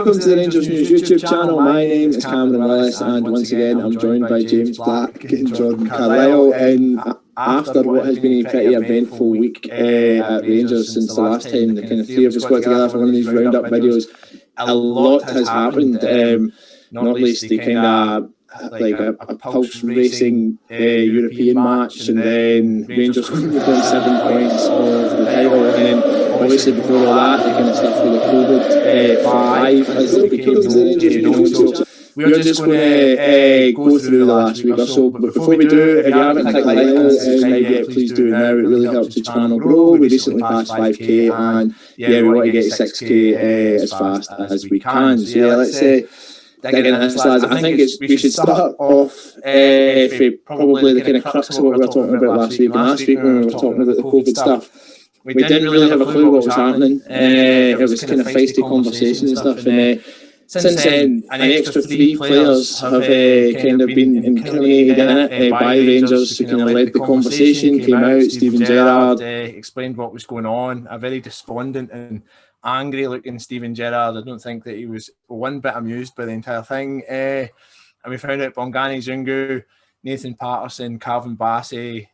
Welcome to the Rangers News YouTube channel. My name is Cameron Willis, and once again I'm joined by James Black and Jordan Carlisle. And after what has been a pretty eventful week at Rangers since the last time the kind of three of us got together for one of these roundup videos, a lot has happened. Not least the kind of like a pulse racing European match, and then Rangers won 7 points of the title, and then obviously before all that the kind of stuff with the COVID 5 as it became known. So we're just going to go through the last week or so, but before we do, if you haven't clicked like and subscribe yet, please do it now. It really helps the channel grow. We recently passed 5k, and yeah, we want to get 6k as fast as we can. So yeah, let's dig into this, lads. I think we should start off with probably the kind of crux of what we were talking about last week. And last week when we were talking about the COVID stuff, we didn't really have a clue what was happening. It was kind of feisty conversation and stuff. And since then, an extra 3 players have kind of been incriminated in it by Rangers, who kind of led the conversation, came out. Steven Gerrard explained what was going on. A very despondent and angry looking Steven Gerrard. I don't think that he was one bit amused by the entire thing. And we found out Bongani Zungu, Nathan Patterson, Calvin Bassey,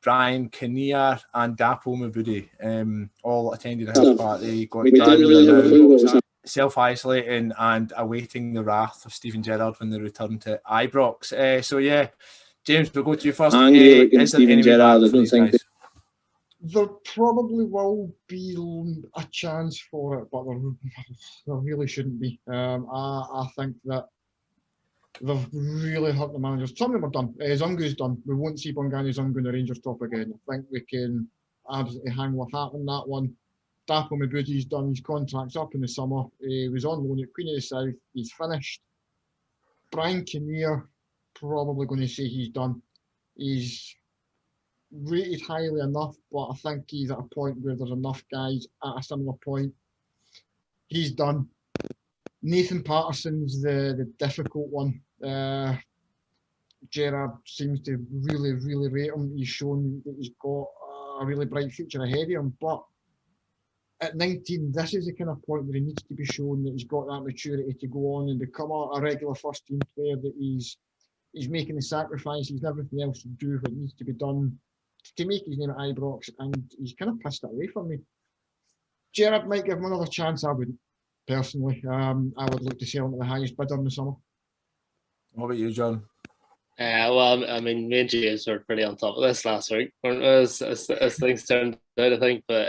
Brian Kinnear and Dapo Mabudi all attended a house party, got self-isolating and awaiting the wrath of Steven Gerrard when they return to Ibrox. So yeah, James, we'll go to you first. Angry looking Steven Gerrard, I don't think there probably will be a chance for it, but there really shouldn't be. I think that they've really hurt the managers. Some of them are done. Zungu's done. We won't see Bongani Zungu in the Rangers top again. I think we can absolutely hang with hat on that one. Dapo Mabudi's done. His contract's up in the summer. He was on loan at Queen of the South. He's finished. Brian Kinnear, probably going to say he's done. He's rated highly enough, but I think he's at a point where there's enough guys at a similar point. He's done. Nathan Patterson's the difficult one. Gerrard seems to really rate him. He's shown that he's got a really bright future ahead of him, but at 19, this is the kind of point where he needs to be shown that he's got that maturity to go on and become a regular first team player, that he's making the sacrifices and everything else to do what needs to be done to make his name at Ibrox, and he's kind of pissed it away from me. Gerrard might give him another chance. I wouldn't, personally. I would look to sell him at the highest bidder in the summer. What about you, John? Well, I mean, me and James were pretty on top of this last week, weren't we, as things turned out, I think. But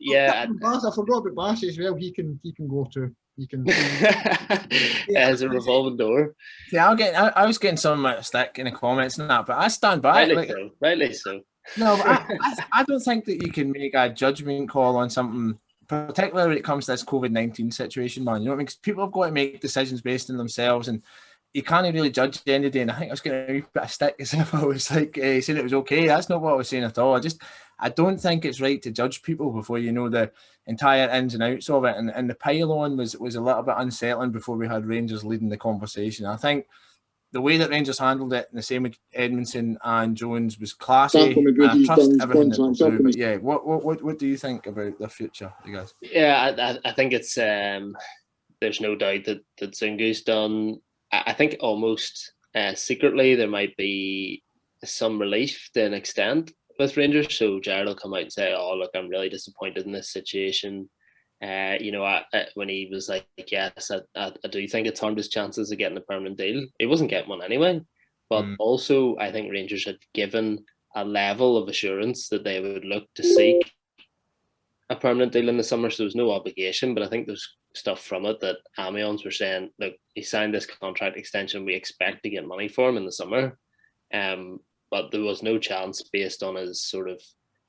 yeah, I forgot about Bassey as well. He can go too. He can. As a revolving door. Yeah, I was getting some stick in the comments and that, but I stand by. Rightly so. No, but I don't think that you can make a judgment call on something, particularly when it comes to this COVID-19 situation, man. You know what I mean? Because people have got to make decisions based on themselves, and you can't really judge at the end of the day. And I think I was getting a wee bit of stick as if I was like saying it was okay. That's not what I was saying at all. I don't think it's right to judge people before you know the entire ins and outs of it. And the pile-on was a little bit unsettling before we had Rangers leading the conversation. I think the way that Rangers handled it, and the same with Edmondson and Jones, was classy. I trust everything that they'll do. But yeah, what do you think about the future, you guys? Yeah, I think it's there's no doubt that Zungu's done. I think almost secretly there might be some relief to an extent with Rangers. So Gerrard will come out and say, "Oh, look, I'm really disappointed in this situation." When he was like, "Yes, I do think it's harmed his chances of getting a permanent deal." He wasn't getting one anyway. But also, I think Rangers had given a level of assurance that they would look to seek a permanent deal in the summer. So there was no obligation, but I think there's stuff from it that Amiens were saying, look, he signed this contract extension, we expect to get money for him in the summer. But there was no chance based on his sort of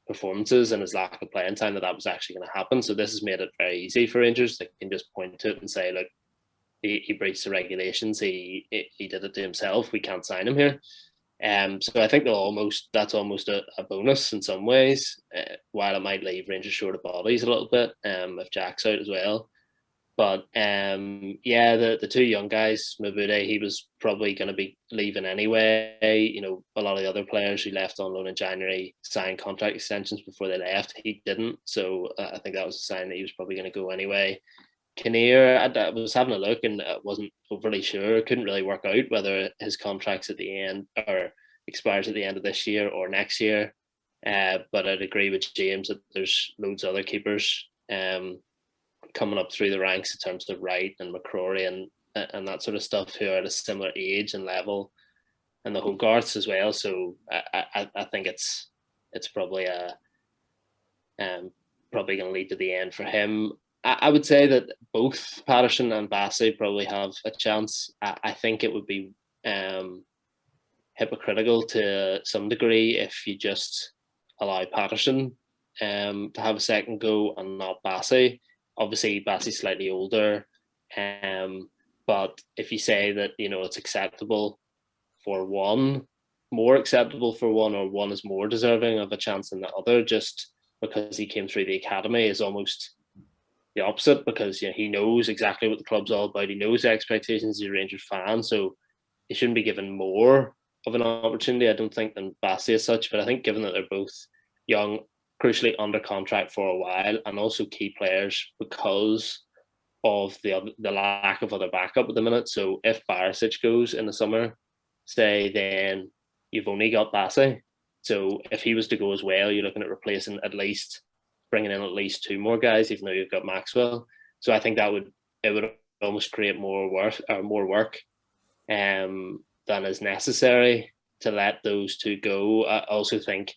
performances and his lack of playing time that was actually going to happen. So this has made it very easy for Rangers. They can just point to it and say, look, he breached the regulations. He did it to himself. We can't sign him here. So I think that's almost a bonus in some ways, while it might leave Rangers short of bodies a little bit if Jack's out as well. But the two young guys, Mabudi, he was probably going to be leaving anyway. You know, a lot of the other players who left on loan in January signed contract extensions before they left. He didn't, so I think that was a sign that he was probably going to go anyway. Kinnear, I was having a look and I wasn't overly sure. Couldn't really work out whether his contract's at the end or expires at the end of this year or next year. But I'd agree with James that there's loads of other keepers coming up through the ranks in terms of Wright and McCrory and that sort of stuff who are at a similar age and level, and the Hogarths as well. So I think it's probably probably going to lead to the end for him. I would say that both Patterson and Bassey probably have a chance. I think it would be hypocritical to some degree if you just allow Patterson to have a second go and not Bassey. Obviously, Bassey's slightly older, but if you say that it's acceptable for one, more acceptable for one, or one is more deserving of a chance than the other, just because he came through the academy, is almost the opposite, because he knows exactly what the club's all about. He knows the expectations. He's a Rangers fan, so he shouldn't be given more of an opportunity, I don't think, than Bassey as such. But I think given that they're both young, crucially under contract for a while, and also key players because of the lack of other backup at the minute. So if Barisic goes in the summer, say, then you've only got Bassey. So if he was to go as well, you're looking at replacing bringing in at least two more guys, even though you've got Maxwell. So I think it would almost create more work than is necessary to let those two go. I also think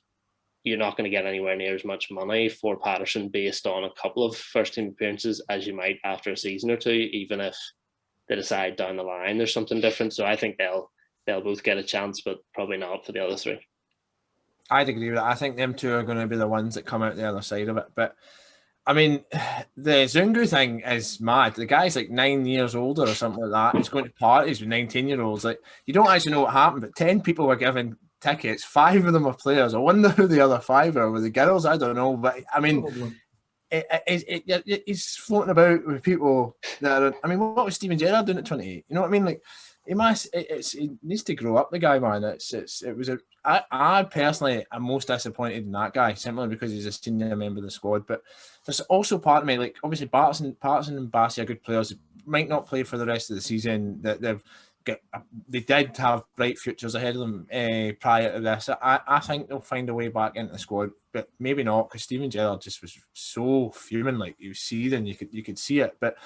you're not going to get anywhere near as much money for Patterson based on a couple of first-team appearances as you might after a season or two, even if they decide down the line there's something different. So I think they'll both get a chance, but probably not for the other three. I'd agree with that. I think them two are going to be the ones that come out the other side of it. But I mean, the Zungu thing is mad. The guy's like 9 years older or something like that. He's going to parties with 19-year-olds. Like, you don't actually know what happened, but 10 people were given tickets. 5 of them are players. I wonder who the other 5 are. Were the girls? I don't know. But I mean, he's floating about with people that are. I mean, what was Steven Gerrard doing at 28? You know what I mean? Like, he needs to grow up, the guy, man. I personally am most disappointed in that guy, simply because he's a senior member of the squad. But there's also part of me, like, obviously Patterson and Bassey are good players. They might not play for the rest of the season. They did have bright futures ahead of them prior to this. I think they'll find a way back into the squad, but maybe not, because Steven Gerrard just was so fuming, like, you see, then you could see it. But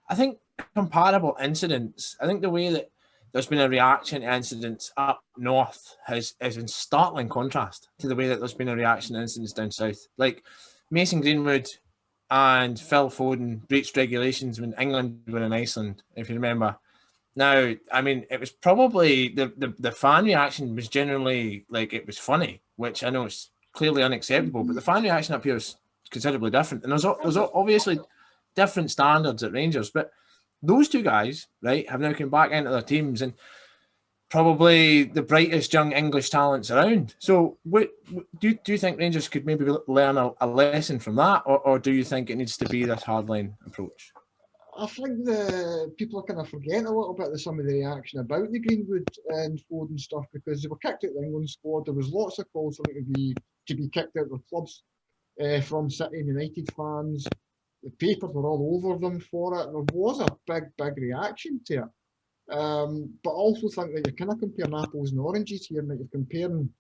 I think comparable incidents, I think the way that there's been a reaction to incidents up north is in startling contrast to the way that there's been a reaction to incidents down south. Like, Mason Greenwood and Phil Foden breached regulations when England were in Iceland, if you remember. Now, I mean, it was probably the fan reaction was generally like it was funny, which I know is clearly unacceptable, but the fan reaction up here is considerably different. And there's obviously different standards at Rangers, but those two guys, right, have now come back into their teams and probably the brightest young English talents around. So do you think Rangers could maybe learn a lesson from that, or do you think it needs to be this hardline approach? I think the people are kind of forgetting a little bit of some of the reaction about the Greenwood and Foden stuff, because they were kicked out of the England squad. There was lots of calls for them to be kicked out of the clubs from City and United fans. The papers were all over them for it. There was a big reaction to it. But I also think that you're kind of comparing apples and oranges here, and that you're comparing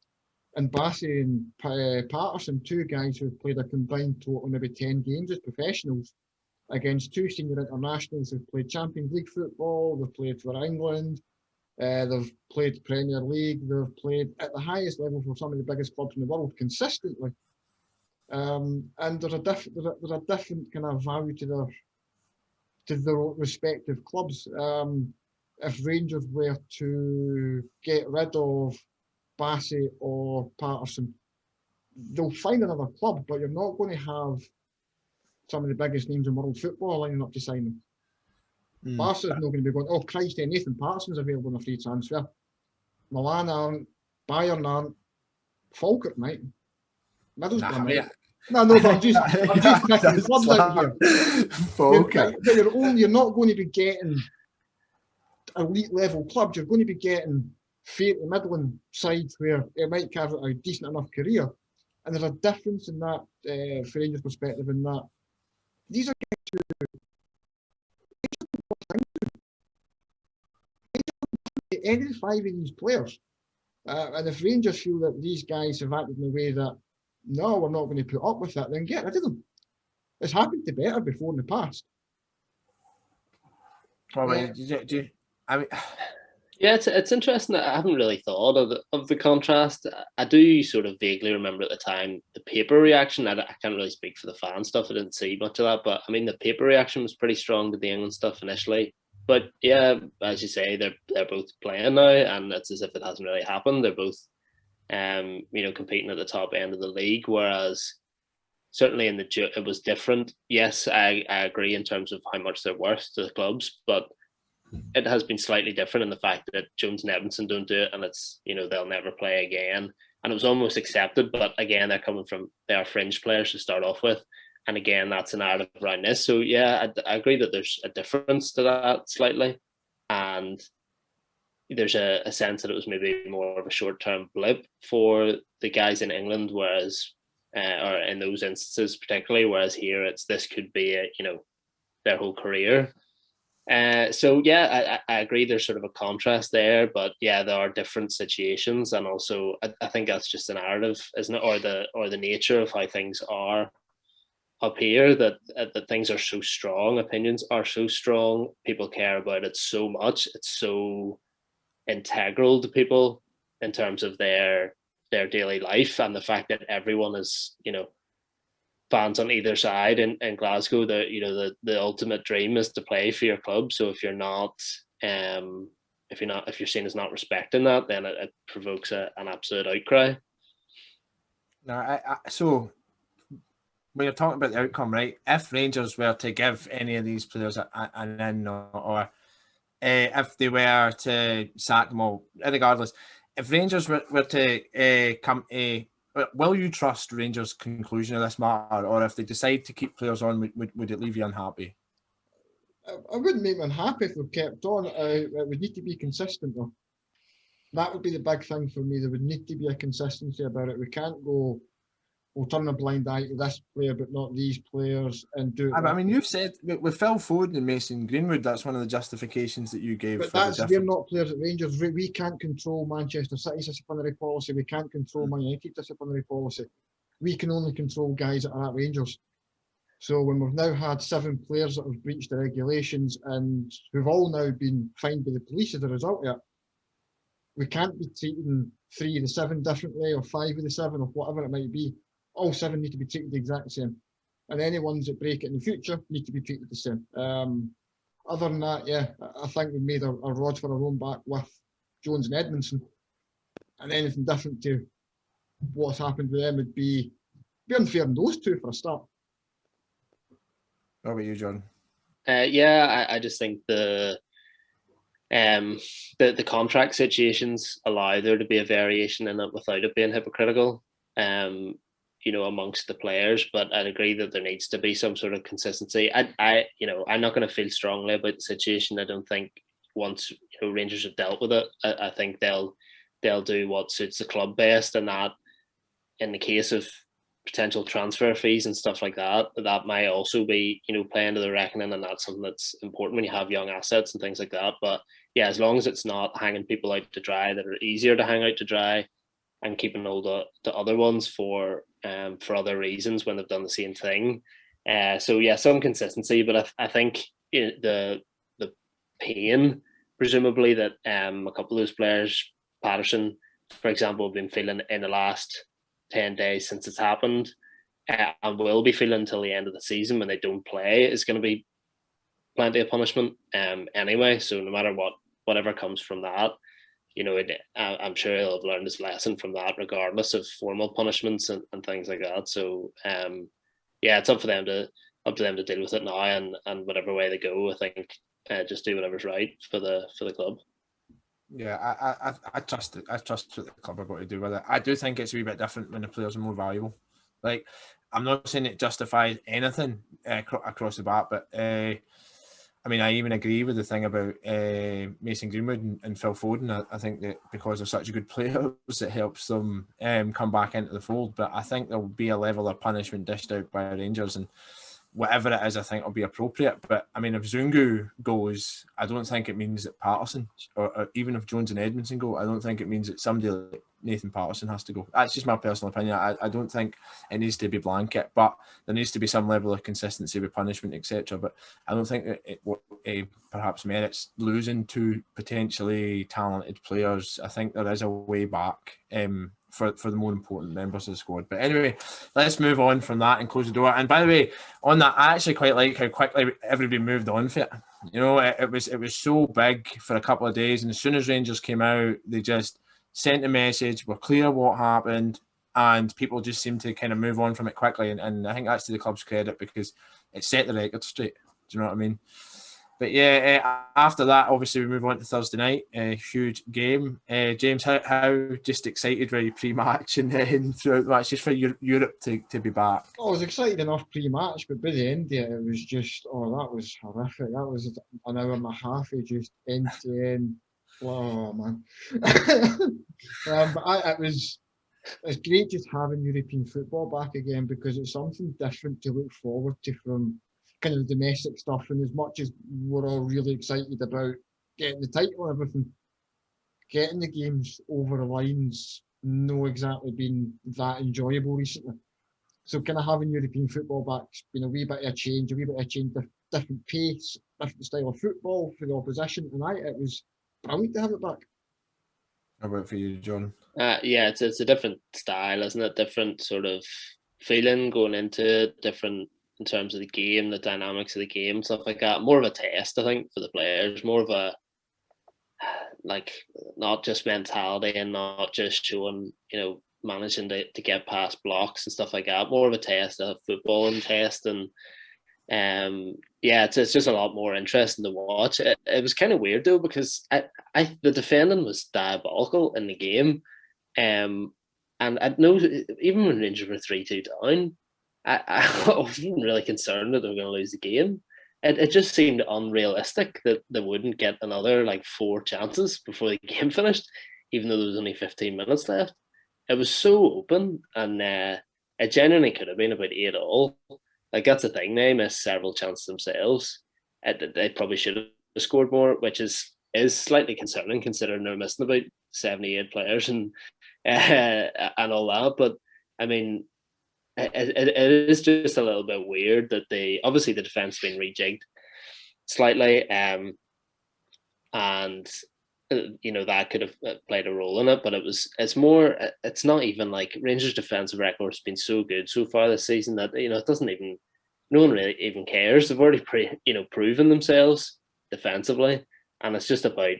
Bassey and Patterson, two guys who've played a combined total of maybe 10 games as professionals, against two senior internationals who've played Champions League football, they've played for England, they've played Premier League, they've played at the highest level for some of the biggest clubs in the world consistently. And there's a different kind of value to their respective clubs. If Rangers were to get rid of Bassey or Patterson, they'll find another club, but you're not going to have some of the biggest names in world football lining up to sign them. Barca's not going to be going, oh Christ, Nathan Patterson's available in a free transfer. Milan aren't, Bayern aren't, Falkirk might. Middlesbrough might. No, but I'm just picking the clubs out here. You're not going to be getting elite level clubs. You're going to be getting fair to middling sides where it might carve out a decent enough career. And there's a difference in that, for Rangers' perspective, in that these are guys who any of the 5 of these players. And if Rangers feel that these guys have acted in a way that, no, we're not going to put up with that, then get rid of them. It's happened to better before in the past. Well, I mean, yeah, it's interesting. I haven't really thought of the contrast. I do sort of vaguely remember at the time the paper reaction. I can't really speak for the fan stuff. I didn't see much of that, but I mean the paper reaction was pretty strong to the England stuff initially. But yeah, as you say, they're both playing now, and it's as if it hasn't really happened. They're both, competing at the top end of the league. Whereas certainly it was different. Yes, I agree in terms of how much they're worth to the clubs, but it has been slightly different in the fact that Jones and Edmondson don't do it, and it's they'll never play again. And it was almost accepted, but again, they are fringe players to start off with, and again, that's a narrative around this. So yeah, I agree that there's a difference to that slightly, and there's a sense that it was maybe more of a short-term blip for the guys in England, whereas, or in those instances particularly, whereas here this could be their whole career. So yeah, I agree. There's sort of a contrast there, but yeah, there are different situations, and also I think that's just the narrative, isn't it, or the nature of how things are up here. That things are so strong, opinions are so strong, people care about it so much. It's so integral to people in terms of their daily life, and the fact that everyone is fans on either side in Glasgow. The ultimate dream is to play for your club. So if you're seen as not respecting that, then it provokes an absolute outcry. No, so when you're talking about the outcome, right? If Rangers were to give any of these players an in, or if they were to sack them all, regardless, if Rangers were to come to, will you trust Rangers' conclusion of this matter, or if they decide to keep players on, would it leave you unhappy? I wouldn't make me unhappy if they're kept on. It would need to be consistent, though. That would be the big thing for me. There would need to be a consistency about it. We can't go, we'll turn a blind eye to this player, but not these players, and do it. I mean, you've said with Phil Foden and Mason Greenwood, that's one of the justifications that you gave. But they're not players at Rangers. We can't control Manchester City's disciplinary policy. We can't control Man United's disciplinary policy. We can only control guys that are at Rangers. So when we've now had 7 players that have breached the regulations and who've all now been fined by the police as a result of it, we can't be treating 3 of the 7 differently, or 5 of the 7, or whatever it might be. All 7 need to be treated the exact same. And any ones that break it in the future need to be treated the same. Other than that, yeah, I think we made a rod for our own back with Jones and Edmondson. And anything different to what's happened with them would be unfair on those 2 for a start. What about you, John? Yeah, I just think the contract situations allow there to be a variation in it without it being hypocritical. Amongst the players, but I'd agree that there needs to be some sort of consistency. I'm not going to feel strongly about the situation. I don't think once Rangers have dealt with it, I think they'll do what suits the club best, and that in the case of potential transfer fees and stuff like that, that might also be playing to the reckoning, and that's something that's important when you have young assets and things like that. But yeah, as long as it's not hanging people out to dry that are easier to hang out to dry, and keeping all the other ones for other reasons when they've done the same thing. So yeah, some consistency, but I think the pain, presumably, that a couple of those players, Patterson, for example, have been feeling in the last 10 days since it's happened, and will be feeling until the end of the season when they don't play, is going to be plenty of punishment anyway. So no matter whatever comes from that, I'm sure he'll have learned his lesson from that, regardless of formal punishments and things like that. So, yeah, it's up to them to deal with it now, and whatever way they go, I think just do whatever's right for the club. Yeah, I trust it. I trust what the club are going to do with it. I do think it's a wee bit different when the players are more valuable. Like, I'm not saying it justifies anything across the bat, but I mean, I even agree with the thing about Mason Greenwood and Phil Foden. I think that because they're such good players, it helps them come back into the fold. But I think there will be a level of punishment dished out by Rangers, and whatever it is, I think will be appropriate. But I mean, if Zungu goes, I don't think it means that Patterson, or even if Jones and Edmondson go, I don't think it means that somebody like Nathan Patterson has to go. That's just my personal opinion. I don't think it needs to be blanket, but there needs to be some level of consistency with punishment, etc. But I don't think that it perhaps merits losing two potentially talented players. I think there is a way back for the more important members of the squad. But anyway, let's move on from that and close the door. And by the way, on that, I actually quite like how quickly everybody moved on for it. You know, it was so big for a couple of days, and as soon as Rangers came out, they just sent a message, were clear what happened, and people just seemed to kind of move on from it quickly. And I think that's to the club's credit, because it set the record straight. Do you know what I mean? But yeah, after that, obviously, we move on to Thursday night. A huge game. James, how just excited were you pre-match and then throughout the match, just for Europe to be back? I was excited enough pre-match, but by the end of it, it was just, that was horrific. That was an hour and a half of just end-to-end. Oh, man. It's great just having European football back again, because it's something different to look forward to from kind of domestic stuff. And as much as we're all really excited about getting the title and everything, getting the games over the lines no exactly been that enjoyable recently. So kind of having European football back's been a wee bit of a change, different pace, different style of football for the opposition. And it was brilliant to have it back. How about for you, John? Yeah, it's a different style, isn't it? Different sort of feeling going into different in terms of the game, the dynamics of the game, stuff like that. More of a test, I think, for the players. More of a, like, not just mentality and not just showing, managing to get past blocks and stuff like that. More of a test, a footballing test. And it's just a lot more interesting to watch. It was kind of weird, though, because the defending was diabolical in the game. And I know, even when Rangers were 3-2 down, I wasn't really concerned that they were going to lose the game. It just seemed unrealistic that they wouldn't get another 4 chances before the game finished, even though there was only 15 minutes left. It was so open, and it genuinely could have been about 8 all. That's the thing. They missed several chances themselves. They probably should have scored more, which is slightly concerning considering they're missing about 78 players and all that. But I mean, it is just a little bit weird that obviously the defense been rejigged slightly, and that could have played a role in it. But it's not even like Rangers' defensive record has been so good so far this season that it doesn't even, no one really even cares. They've already proven themselves defensively, and it's just about,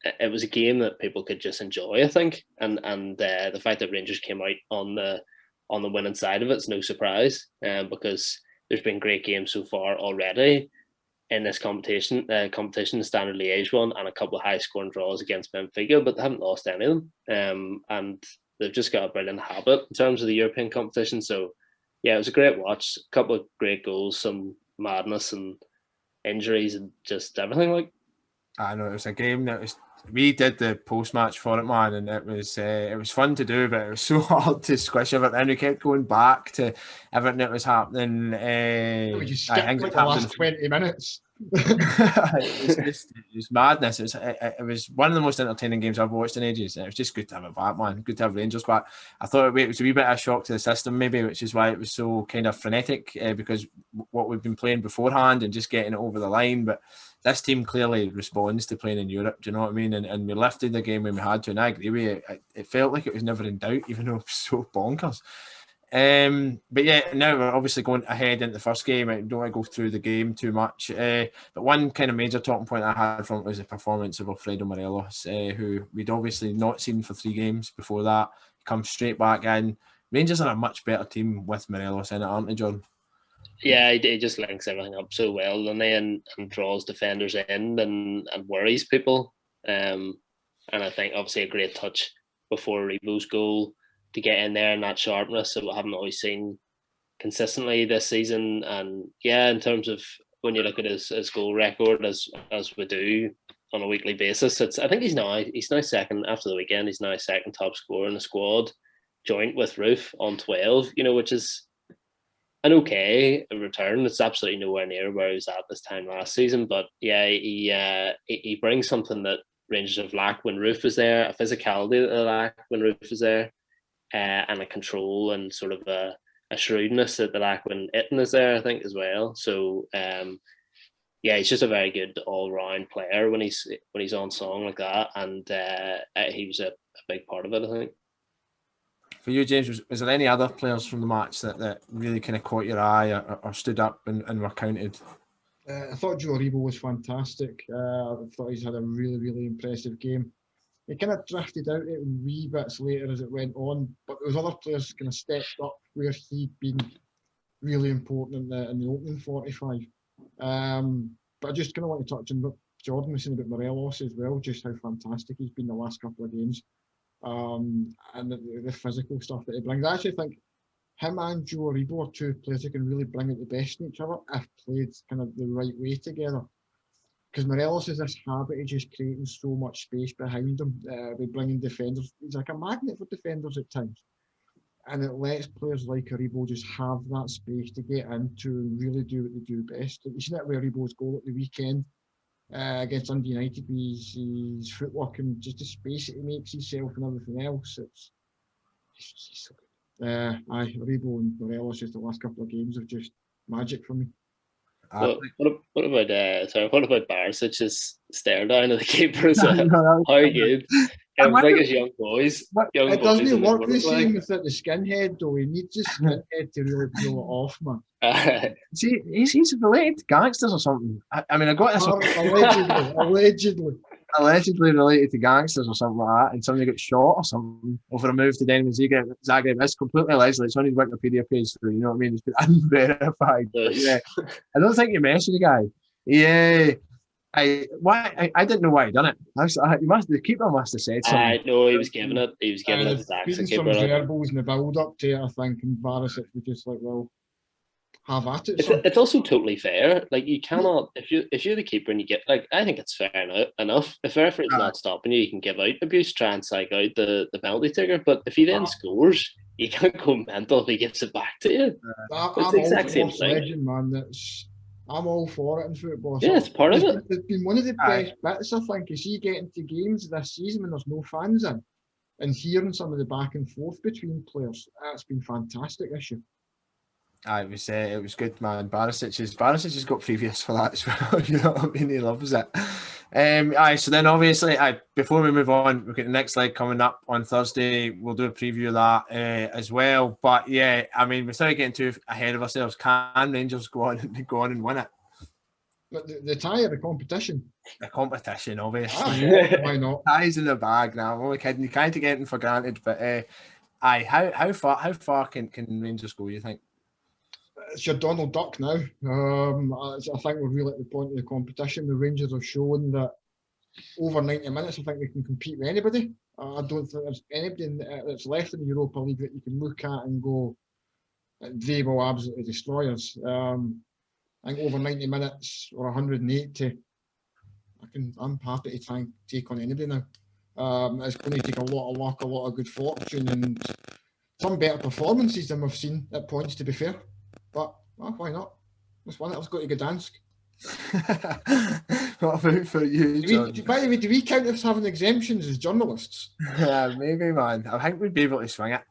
it was a game that people could just enjoy, I think, and the fact that Rangers came out on the winning side of it is no surprise, because there's been great games so far already in this competition, the Standard Liège one, and a couple of high-scoring draws against Benfica, but they haven't lost any of them, and they've just got a brilliant habit in terms of the European competition. So, yeah, it was a great watch, a couple of great goals, some madness and injuries and just everything. I know, it was a game that was. We did the post-match for it, man, and it was fun to do, but it was so hard to squish everything. And we kept going back to everything that was happening. We just skipped the last 20 minutes. It was madness. It was one of the most entertaining games I've watched in ages, and it was just good to have it back, man. Good to have Rangers back. I thought it was a wee bit of a shock to the system, maybe, which is why it was so kind of frenetic, because what we've been playing beforehand and just getting it over the line. But this team clearly responds to playing in Europe. Do you know what I mean? And we lifted the game when we had to, and I agree with you. It felt like it was never in doubt, even though it was so bonkers. But yeah, now we're obviously going ahead into the first game. I don't want to go through the game too much. But one kind of major talking point I had from it was the performance of Alfredo Morelos, who we'd obviously not seen for 3 games before that. He comes straight back in. Rangers are a much better team with Morelos in it, aren't they, John? Yeah, he just links everything up so well, doesn't he? And draws defenders in and worries people. And I think obviously a great touch before Aribo's goal to get in there and that sharpness that we haven't always seen consistently this season. And yeah, in terms of when you look at his goal record as we do on a weekly basis, I think he's now second after the weekend. He's now second top scorer in the squad, joint with Roof on 12. Which is an okay return. It's absolutely nowhere near where he was at this time last season, but yeah, he brings something that Rangers have lacked when Roof is there, a physicality that they lack when Roof is there, and a control and sort of a shrewdness that they lack when Itten is there, I think, as well. So yeah, he's just a very good all-round player when he's on song like that, and he was a big part of it, I think. For you, James, was there any other players from the match that really kind of caught your eye or stood up and were counted? I thought Joe Aribo was fantastic. I thought he's had a really, really impressive game. He kind of drifted out it wee bits later as it went on, but those other players kind of stepped up where he'd been really important in the opening 45. But I just kind of want to touch on what Jordan was saying about Morelos as well, just how fantastic he's been the last couple of games. And the physical stuff that he brings. I actually think him and Joe Aribo are two players who can really bring out the best in each other if played kind of the right way together. Because Morelos has this habit of just creating so much space behind him by bringing defenders. He's like a magnet for defenders at times. And it lets players like Aribo just have that space to get into and really do what they do best. You've seen it with Aribo's goal at the weekend against Dundee United, his footwork and just the space that he makes himself and everything else. It's just so good. Aribo and Morelos just the last couple of games are just magic for me. What about Barisic's stare down of the keeper as well? How good. It was like his young boys. It doesn't work the same with the skinhead though. He needs a skinhead to really pull it off, man. See, he's related to gangsters or something. I mean, I got this allegedly related to gangsters or something like that, and somebody got shot or something over a move to Dynamo Zagreb. That's completely allegedly. It's on his Wikipedia page, so you know what I mean. It's been unverified. But yeah, I don't think you mentioned the guy. Yeah. I didn't know why he done it. The keeper must have said something. I know he was giving it. He was giving it. Been some verbals in the build up to it. I think, and Barisic was just like, well, have at it. It's also totally fair. Like you cannot if you're the keeper and you get like I think it's fair enough. If the referee's not stopping you, you can give out abuse, try and psych out the penalty taker. But if he then scores, you can't go mental if he gives it back to you. It's the exact same thing, legend, man. I'm all for it in football. Yeah, it's part of it. It's been one of the best bits, I think, is you getting to games this season when there's no fans in and hearing some of the back and forth between players. That's been fantastic this year. It was good, man. Barisic has got previous for that as well. You know what I mean? He loves it. So then obviously, before we move on, we've got the next leg coming up on Thursday. We'll do a preview of that as well. But yeah, I mean, without getting too ahead of ourselves, can Rangers go on and win it? But the tie of the competition. The competition, obviously. Why not? Tie's in the bag now. I'm only kidding. You can't take anything for granted. But how far can Rangers go, you think? It's your Donald Duck now. I think we're really at the point of the competition. The Rangers have shown that over 90 minutes, I think they can compete with anybody. I don't think there's anybody that's left in the Europa League that you can look at and go, they will absolutely destroy us. I think over 90 minutes or 180, I'm happy to try and take on anybody now. It's going to take a lot of luck, a lot of good fortune, and some better performances than we've seen at points, to be fair. But why not? Let's win it. Let's go to Gdansk. What about for you, John? By the way, do we count as having exemptions as journalists? Yeah, maybe, man. I think we'd be able to swing it.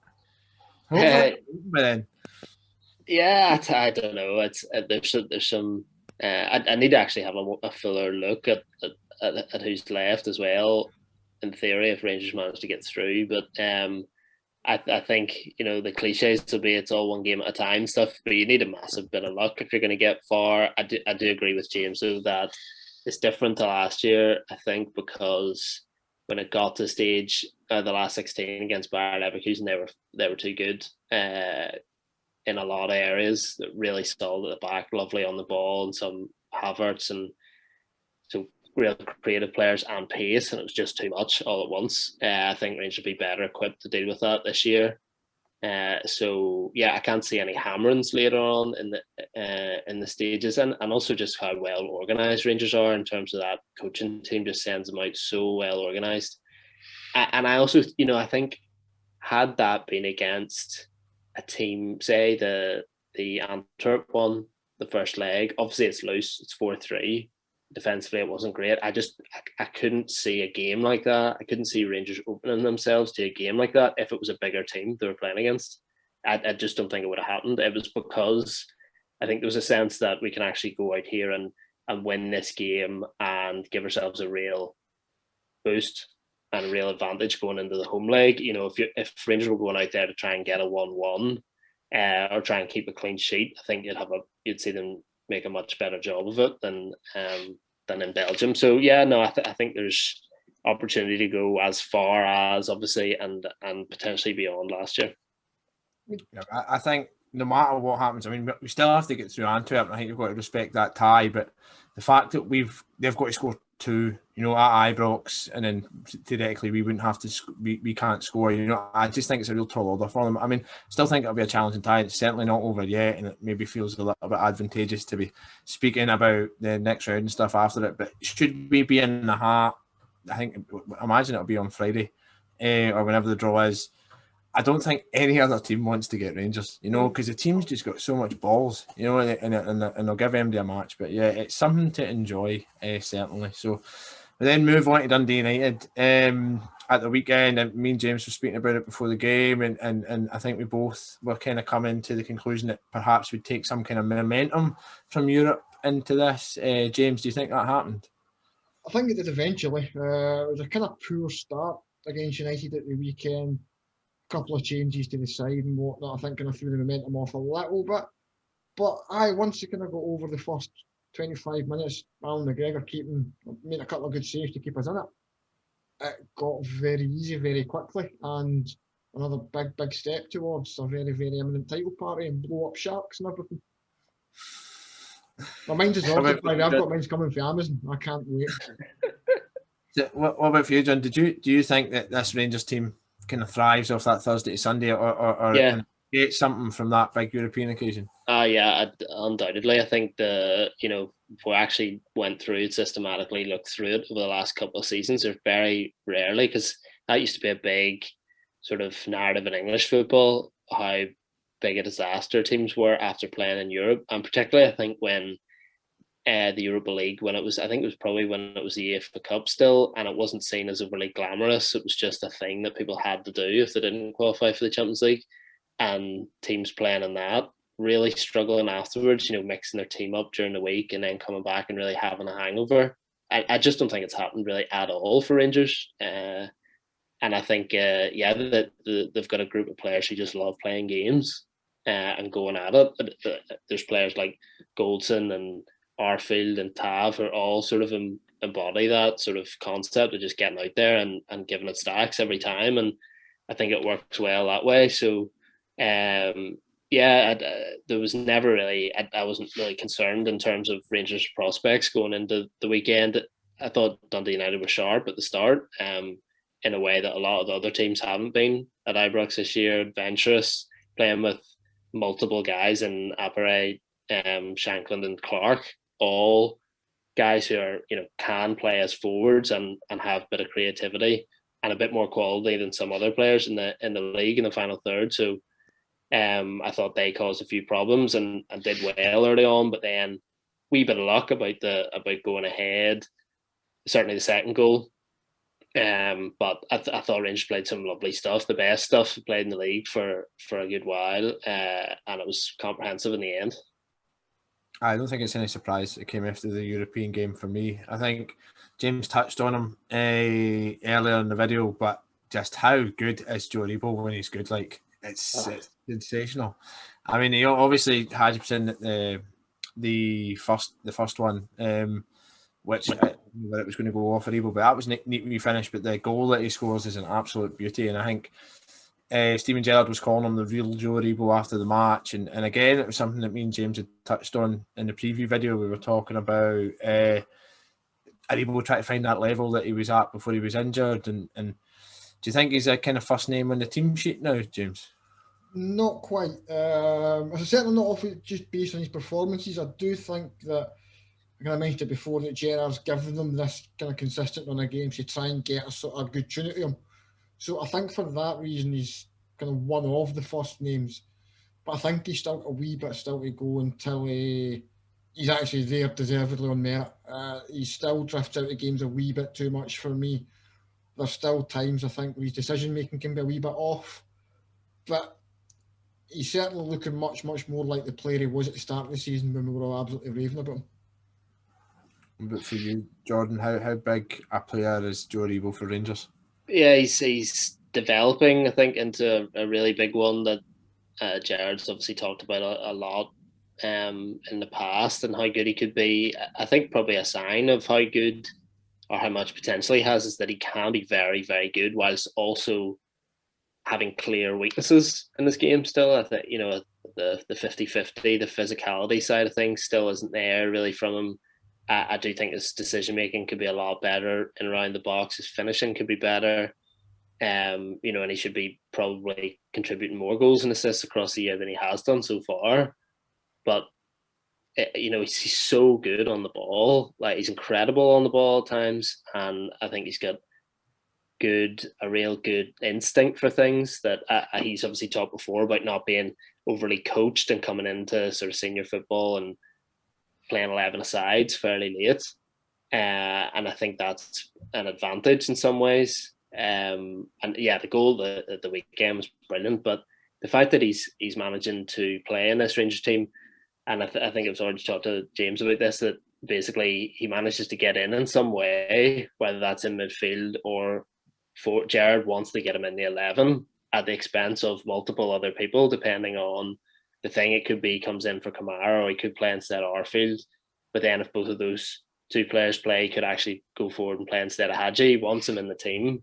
Then. Yeah, I don't know. There's some. I need to actually have a fuller look at who's left as well. In theory, if Rangers manage to get through, but I think, you know, the cliches will be it's all one game at a time stuff, but you need a massive bit of luck if you're going to get far. I do agree with James, though, that it's different to last year, I think, because when it got to stage, the last 16 against Bayer Leverkusen, they were too good in a lot of areas. Really solid at the back, lovely on the ball, and some Havertz, and so real creative players and pace, and it was just too much all at once. I think Rangers should be better equipped to deal with that this year. So yeah, I can't see any hammerings later on in the stages, and also just how well organised Rangers are in terms of that coaching team just sends them out so well organised. And I also, you know, I think had that been against a team, say the the Antwerp one, the first leg. Obviously, it's loose. It's 4-3. Defensively, it wasn't great. I couldn't see a game like that. I couldn't see Rangers opening themselves to a game like that if it was a bigger team they were playing against. I just don't think it would have happened. It was because I think there was a sense that we can actually go out here and win this game and give ourselves a real boost and a real advantage going into the home leg. You know, if Rangers were going out there to try and get a 1-1 or try and keep a clean sheet, I think you'd see them make a much better job of it than in Belgium. So yeah, no, I think there's opportunity to go as far as obviously and potentially beyond last year. Yeah, I think no matter what happens, I mean, we still have to get through Antwerp, and I think you've got to respect that tie. But the fact that they've got to score 2, you know, at Ibrox, and then theoretically we wouldn't have to, we can't score. You know, I just think it's a real tall order for them. I mean, still think it'll be a challenging tie. It's certainly not over yet, and it maybe feels a little bit advantageous to be speaking about the next round and stuff after it. But should we be in the hat? I imagine it'll be on Friday, or whenever the draw is. I don't think any other team wants to get Rangers, you know, because the team's just got so much balls, you know, and they'll give MD a match. But yeah, it's something to enjoy, certainly. So we then move on to Dundee United at the weekend, and me and James were speaking about it before the game, and I think we both were kind of coming to the conclusion that perhaps we'd take some kind of momentum from Europe into this. James, do you think that happened? I think it did eventually. It was a kind of poor start against United at the weekend. Couple of changes to the side and whatnot. I think kind of threw the momentum off a little bit. But once you kind of got over the first 25 minutes, Alan McGregor made a couple of good saves to keep us in it. It got very easy very quickly, and another big step towards a very, very imminent title party and blow up Sharks and everything. My mind is ordered by I've got mine coming from Amazon. I can't wait. What about for you, John? Do you think that this Rangers team kind of thrives off that Thursday to Sunday, or yeah, get something from that big European occasion? Yeah, undoubtedly. I think if we actually went through it systematically, looked through it over the last couple of seasons, there's very rarely, because that used to be a big sort of narrative in English football, how big a disaster teams were after playing in Europe, and particularly I think when the Europa League, I think it was probably when it was the UEFA Cup still, and it wasn't seen as overly glamorous. It was just a thing that people had to do if they didn't qualify for the Champions League, and teams playing in that really struggling afterwards, you know, mixing their team up during the week and then coming back and really having a hangover. I just don't think it's happened really at all for Rangers. And I think, that they've got a group of players who just love playing games and going at it. There's players like Goldson and Arfield and Tav are all sort of embody that sort of concept of just getting out there and giving it stacks every time, and I think it works well that way. So there was never really, I wasn't really concerned in terms of Rangers prospects going into the weekend. I thought Dundee United were sharp at the start, in a way that a lot of the other teams haven't been at Ibrox this year, adventurous, playing with multiple guys in Apare, Shankland and Clark, all guys who are, you know, can play as forwards and have a bit of creativity and a bit more quality than some other players in the league in the final third. So I thought they caused a few problems and did well early on, but then wee bit of luck about going ahead, certainly the second goal. But I thought Rangers played some lovely stuff, the best stuff played in the league for a good while, and it was comprehensive in the end. I don't think it's any surprise it came after the European game for me. I think James touched on him earlier in the video, but just how good is Joe Aribo when he's good? Like, it's sensational. I mean, he obviously had the first one, which where it was going to go off Aribo, but that was neatly finished. But the goal that he scores is an absolute beauty, and I think Steven Gerrard was calling him the real Joe Aribo after the match, and again it was something that me and James had touched on in the preview video. We were talking about Aribo trying to find that level that he was at before he was injured, and do you think he's a kind of first name on the team sheet now, James? Not quite. Certainly not off just based on his performances. I do think that, I mentioned it before, that Gerrard's given them this kind of consistent run of games to try and get a sort of good tune to him. So I think for that reason he's kind of one of the first names. But I think he's still got a wee bit still to go until he's actually there deservedly on merit. He still drifts out of games a wee bit too much for me. There's still times I think where his decision making can be a wee bit off, but he's certainly looking much more like the player he was at the start of the season when we were all absolutely raving about him. But for you, Jordan, how big a player is Joe Aribo for Rangers? Yeah, he's developing, I think, into a really big one that Jared's obviously talked about a lot in the past, and how good he could be. I think probably a sign of how good or how much potential he has is that he can be very, very good whilst also having clear weaknesses in this game still. I think, the 50-50, the physicality side of things still isn't there really from him. I do think his decision making could be a lot better in around the box. His finishing could be better. And he should be probably contributing more goals and assists across the year than he has done so far. But he's so good on the ball. Like, he's incredible on the ball at times, and I think he's got a real good instinct for things that he's obviously talked before about not being overly coached and coming into sort of senior football and playing 11-a-sides fairly late. And I think that's an advantage in some ways. And yeah, the goal at the weekend was brilliant, but the fact that he's managing to play in this Rangers team, and I think it was already talked to James about this, that basically he manages to get in some way, whether that's in midfield or for Jared wants to get him in the 11 at the expense of multiple other people, depending on the thing. It could be comes in for Kamara, or he could play instead of Arfield. But then if both of those two players play, he could actually go forward and play instead of Hadji. He wants him in the team.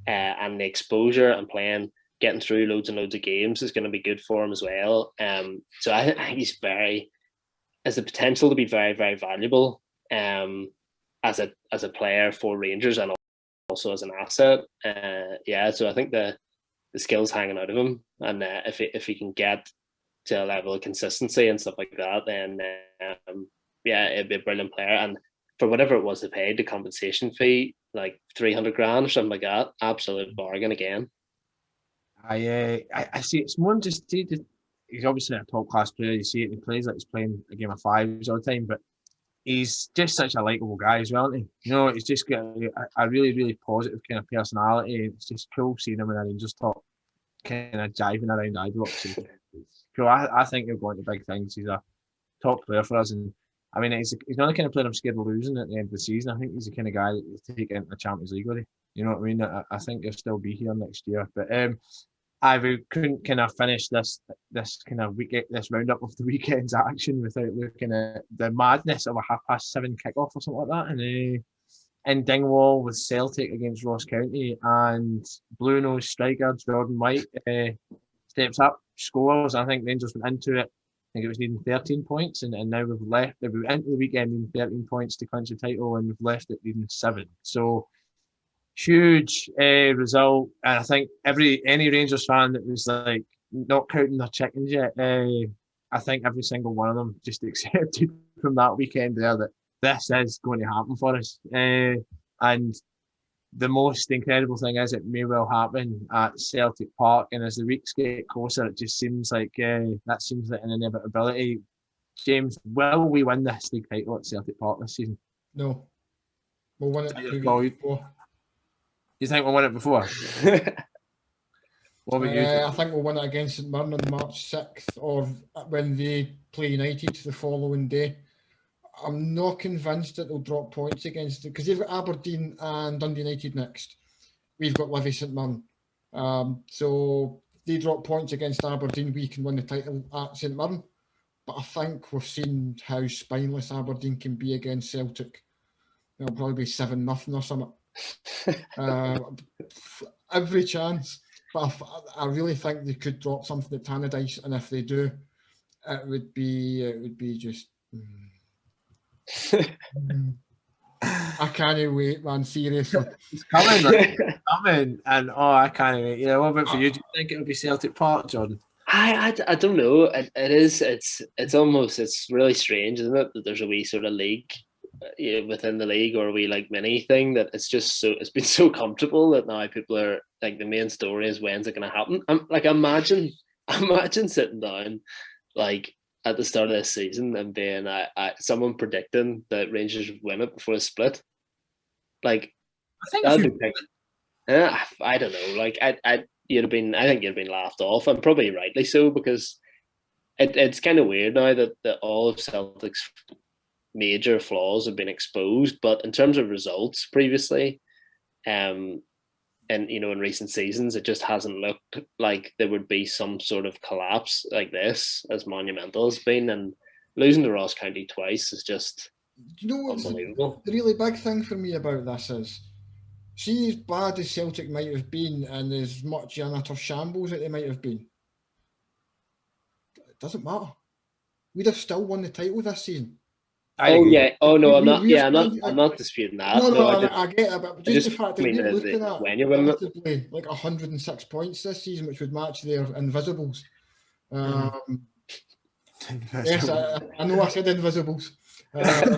And the exposure and getting through loads and loads of games is going to be good for him as well. So I think he's has the potential to be very, very valuable as a player for Rangers, and also as an asset. So I think the skills hanging out of him, and if he can get to a level of consistency and stuff like that, then it'd be a brilliant player. And for whatever it was they paid, the compensation fee, like 300 grand or something like that, absolute bargain again. I see it's more than just he's obviously a top class player. You see it, and he plays like he's playing a game of fives all the time, but he's just such a likable guy as well, isn't he? He's just got a really, really positive kind of personality. It's just cool seeing him in a Rangers top, kind of jiving around Ibrox. Cool. I think he'll go into big things. He's a top player for us, and I mean, he's not the kind of player I'm scared of losing at the end of the season. I think he's the kind of guy that will take it into the Champions League with you. You know what I mean? I think he'll still be here next year. But we couldn't kind of finish this kind of this roundup of the weekend's action without looking at the madness of a 7:30 kickoff or something like that. And in Dingwall with Celtic against Ross County, and Blue Nose striker Jordan White steps up, scores. I think Rangers went into it, I think it was needing 13 points, and now we've into the weekend needing 13 points to clinch the title, and we've left it needing 7. So huge result, and I think any Rangers fan that was like not counting their chickens yet, I think every single one of them just accepted from that weekend there that this is going to happen for us. And the most incredible thing is it may well happen at Celtic Park, and as the weeks get closer, it just seems like that seems like an inevitability. James, will we win this league title at Celtic Park this season? No. We'll win it before. You think we'll win it before? What about you? I think we'll win it against St Mirren on March 6th, or when they play United the following day. I'm not convinced that they'll drop points against it, because they've got Aberdeen and Dundee United next. We've got Livy St Mirren. So they drop points against Aberdeen, we can win the title at St Mirren. But I think we've seen how spineless Aberdeen can be against Celtic. It'll probably be 7-0 or something. Every chance. But I really think they could drop something at Tannadice, and if they do, it would be just... I can't wait, man. Seriously, it's coming, man. It's coming, and I can't wait. What about for you? Do you think it'll be Celtic Park, Jordan? I don't know. It's almost really strange, isn't it, that there's a wee sort of league within the league, or a wee like mini thing, that it's been so comfortable that now people are like, the main story is when's it going to happen. Imagine imagine sitting down like at the start of this season and being someone predicting that Rangers would win it before the split. Like, I think that'd be I don't know. Like, I think you'd have been laughed off, and probably rightly so, because it's kind of weird now that all of Celtic's major flaws have been exposed. But in terms of results previously, and in recent seasons, it just hasn't looked like there would be some sort of collapse like this, as monumental as been. And losing to Ross County twice is just unbelievable. The really big thing for me about this is, see, as bad as Celtic might have been, and as much an utter shambles that they might have been, it doesn't matter. We'd have still won the title this season. I'm not disputing that. I get it, but just the fact that we're looking at when you're winning like 106 points this season, which would match their Invisibles. Yes, I know I said Invisibles. I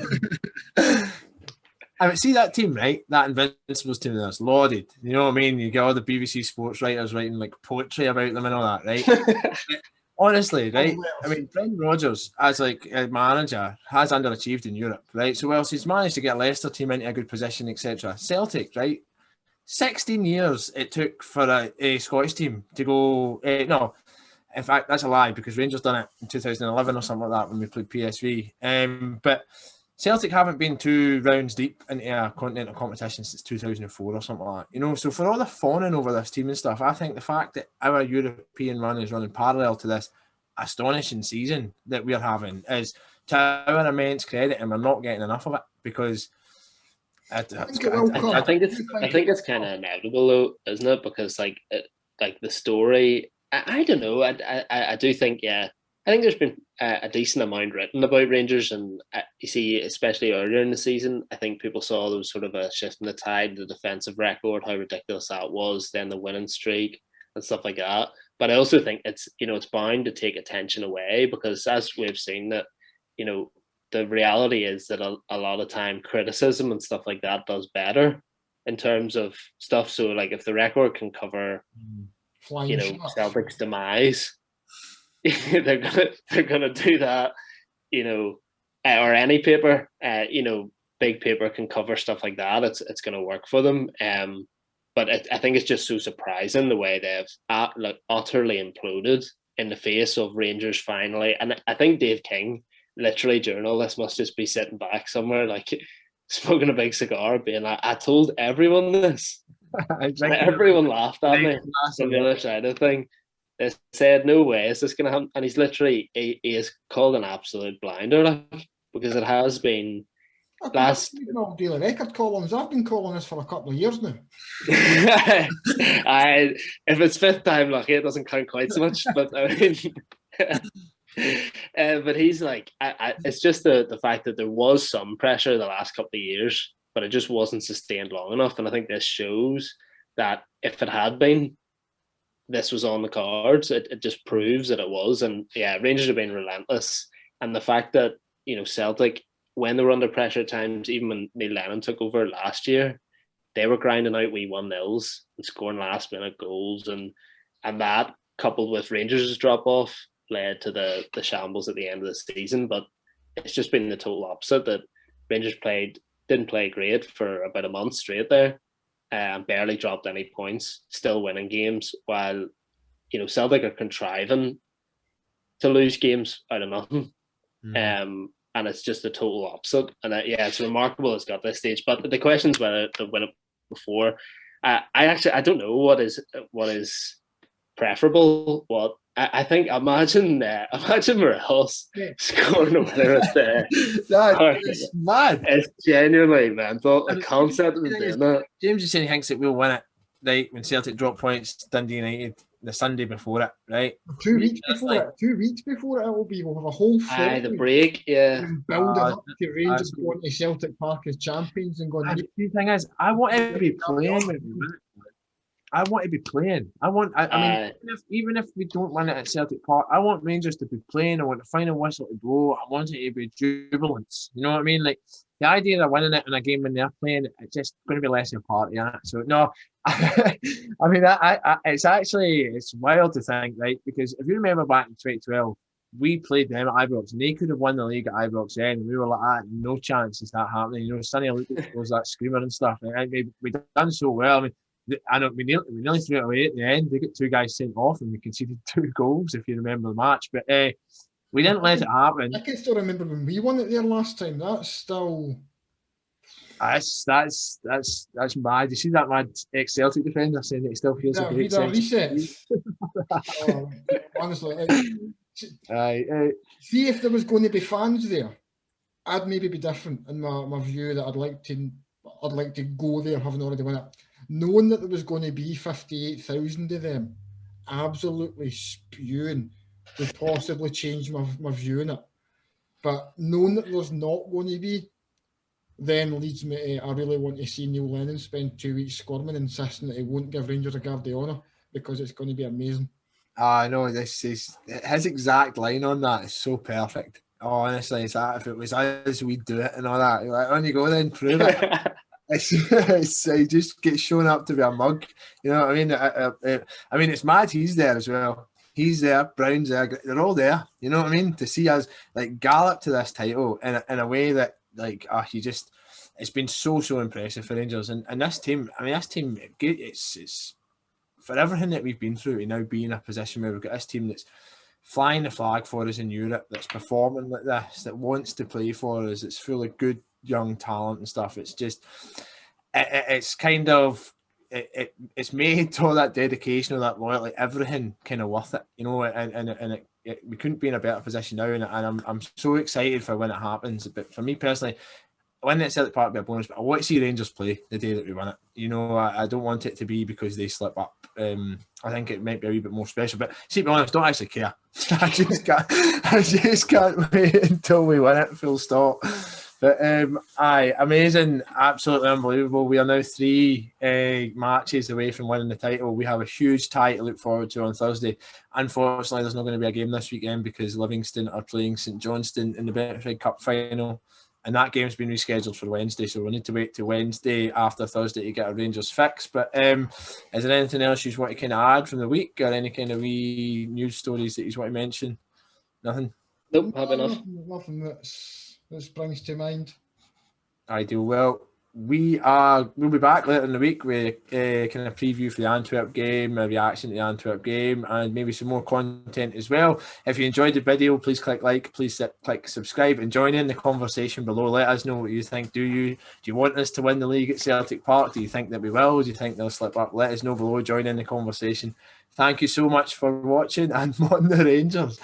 mean, see that team, right? That Invincibles team that's lauded. You know what I mean? You get all the BBC sports writers writing like poetry about them and all that, right? Honestly, right? I mean, Brendan Rodgers, as like a manager, has underachieved in Europe, right? So whilst he's managed to get Leicester team into a good position, etc. Celtic, right? 16 years it took for a Scottish team to go. No, in fact, that's a lie, because Rangers done it in 2011 or something like that when we played PSV. But Celtic haven't been 2 rounds deep into a continental competition since 2004 or something like that. So for all the fawning over this team and stuff, I think the fact that our European run is running parallel to this astonishing season that we're having is to our immense credit, and we're not getting enough of it, because I think it's kind of inevitable, though, isn't it? Because like the story, I don't know. I do think, yeah. I think there's been a decent amount written about Rangers, and you see, especially earlier in the season, I think people saw there was sort of a shift in the tide, the defensive record, how ridiculous that was, then the winning streak and stuff like that. But I also think it's bound to take attention away, because as we've seen that, the reality is that a lot of time criticism and stuff like that does better in terms of stuff. So like if the record can cover, Celtic's demise, they're gonna do that, or any paper, big paper can cover stuff like that. It's gonna work for them. But I think it's just so surprising the way they've utterly imploded in the face of Rangers finally. And I think Dave King, literally during all this, must just be sitting back somewhere, like smoking a big cigar, being like, "I told everyone this." Everyone laughed at me from the other side of the thing. They said, "No way is this going to happen," and he's literally he is called an absolute blinder, because it has been last daily record columns. I've been calling this for a couple of years now. If it's 5th time lucky, it doesn't count quite so much. But I mean, but he's like, it's just the fact that there was some pressure the last couple of years, but it just wasn't sustained long enough. And I think this shows that if it had been, this was on the cards. It just proves that it was. And yeah, Rangers have been relentless. And the fact that, Celtic, when they were under pressure at times, even when Neil Lennon took over last year, they were grinding out wee 1-0s and scoring last minute goals. And that, coupled with Rangers' drop off, led to the shambles at the end of the season. But it's just been the total opposite, that Rangers didn't play great for about a month straight there. And barely dropped any points, still winning games, while Celtic are contriving to lose games out of nothing. And it's just the total opposite. And it's remarkable it's got this stage. But the question is whether to win it before. I don't know what is preferable. What I think, imagine Morelos scoring a winner at there. That's mad. It's genuinely mental. The concept of doing that. James is saying he thinks that we'll win it, right, when Celtic drop points Dundee United the Sunday before it, right? 2 weeks before it. 2 weeks before it will be. We'll have a whole the break, yeah. Building up to Rangers going to Celtic Park as champions and going. The thing is, I want to be playing when we win it. I want to be playing. I mean, even if we don't win it at Celtic Park, I want Rangers to be playing. I want the final whistle to blow. I want it to be jubilance. You know what I mean? Like, the idea of winning it in a game when they're playing, it's just going to be less of a party, isn't it? So, no, I mean, it's wild to think, right? Because if you remember back in 2012, we played them at Ibrox, and they could have won the league at Ibrox then, and we were like, no chance is that happening. You know, Sonny was that screamer and stuff, and we done so well. I mean, I know we nearly threw it away at the end. They got 2 guys sent off, and we conceded 2 goals, if you remember the match. But we didn't let it happen. I can still remember when we won it there last time. That's still. That's mad. You see that mad ex-Celtic defender saying that he still feels a great sense. Honestly, see if there was going to be fans there, I'd maybe be different in my view that I'd like to go there having already won it. Knowing that there was going to be 58,000 of them, absolutely spewing, would possibly change my view on it. But knowing that there's not going to be, then leads me to, I really want to see Neil Lennon spend 2 weeks squirming, insisting that he won't give Rangers a guard of honour, because it's going to be amazing. I know, this is his exact line on that is so perfect. Oh, honestly, it's that if it was us, we'd do it and all that. Like, on you go then, prove it. He just gets shown up to be a mug. You know what I mean? I mean, it's mad he's there as well. He's there, Brown's there, they're all there. You know what I mean? To see us like gallop to this title in a way that like it's been so impressive for Rangers and this team. I mean, this team, it's for everything that we've been through to now be in a position where we've got this team that's flying the flag for us in Europe, that's performing like this, that wants to play for us, it's full of good young talent and stuff. It's just it's kind of it's made all that dedication, all that loyalty, everything kind of worth it, you know. And we couldn't be in a better position now, and I'm so excited for when it happens. But for me personally, when it's Celtic Park, be a bonus. But I want to see Rangers play the day that we win it. You know, I don't want it to be because they slip up. I think it might be a wee bit more special. But to be honest, don't actually care. I just can't wait until we win it. Full stop. But amazing, absolutely unbelievable. We are now 3 matches away from winning the title. We have a huge tie to look forward to on Thursday. Unfortunately, there's not going to be a game this weekend because Livingston are playing St Johnstone in the Betfred Cup final, and that game's been rescheduled for Wednesday. So we'll need to wait till Wednesday after Thursday to get a Rangers fix. But is there anything else you want to kind of add from the week, or any kind of wee news stories that you want to mention? Nothing. Nope, have enough. Nothing that springs to mind. Ideal. Well, we'll be back later in the week with kind of preview for the Antwerp game, a reaction to the Antwerp game, and maybe some more content as well. If you enjoyed the video, please click like, please click subscribe, and join in the conversation below. Let us know what you think. Do you want us to win the league at Celtic Park? Do you think that we will? Do you think they'll slip up? Let us know below. Join in the conversation. Thank you so much for watching, and on the Rangers.